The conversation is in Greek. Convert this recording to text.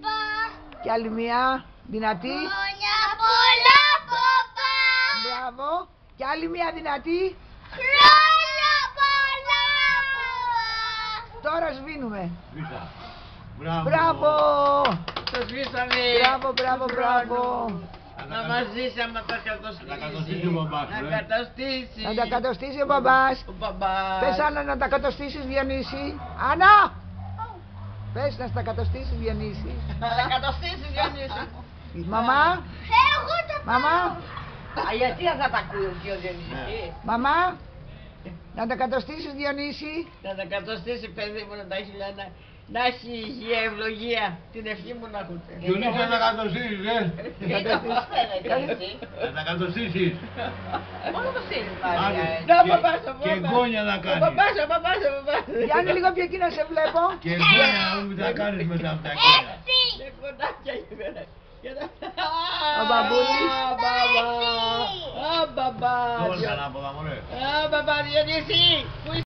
παπά. Και άλλη μία, δυνατή. Χρόνια πολλά, παπά. Μπράβο. Και άλλη μία δυνατή. Χρόνια πολλά, παπά. Τώρα σβήνουμε. Σβήσα. Μπράβο. Μπράβο. Το σβήσαμε. Μπράβο, μπράβο, μπράβο. Να μας ζήσει άμα τα Να κατοστήσει ο μπαμπάς, Να κατοστήσει. Να τα κατοστήσει ο μπαμπάς. Ο μπαμπάς. Πες Άννα να τα κατοστήσεις, Διονύση. Άννα! Πες να στα κατοστήσεις, Διονύση. Να τα κατοστήσεις, Διονύση. Μαμά, Εγώ το μαμά, Α, γιατί δεν θα τα ακούει ο πιο Διονύση. μαμά. Να τα κατοστήσεις, Διονύση. Να τα κατοστήσει, παιδί μου, να τα έχει να έχει υγεία, ευλογία. Την ευχή μου να ακούτε. Διονύση, να τα κατοστήσεις, Να τα κατοστήσεις. Μόνο το στείλει Άντε. πάλι. Να, παπάς, ο Και παπάς. γκόνια να Ο κάνεις. παπάς, ο παπάς, ο παπάς. Γιάννη, λίγο πιο εκεί να σε βλέπω. Και γκόνια που θα κάνεις μετά από τα γκόνια. Και κοντάκια γυμμένα. Ο μπαμπούλης. Α, μπαμπά. Α, μπαμπά. Τώρα ανάποδα, μωρέ. Α, μπαμπά, Διονύση.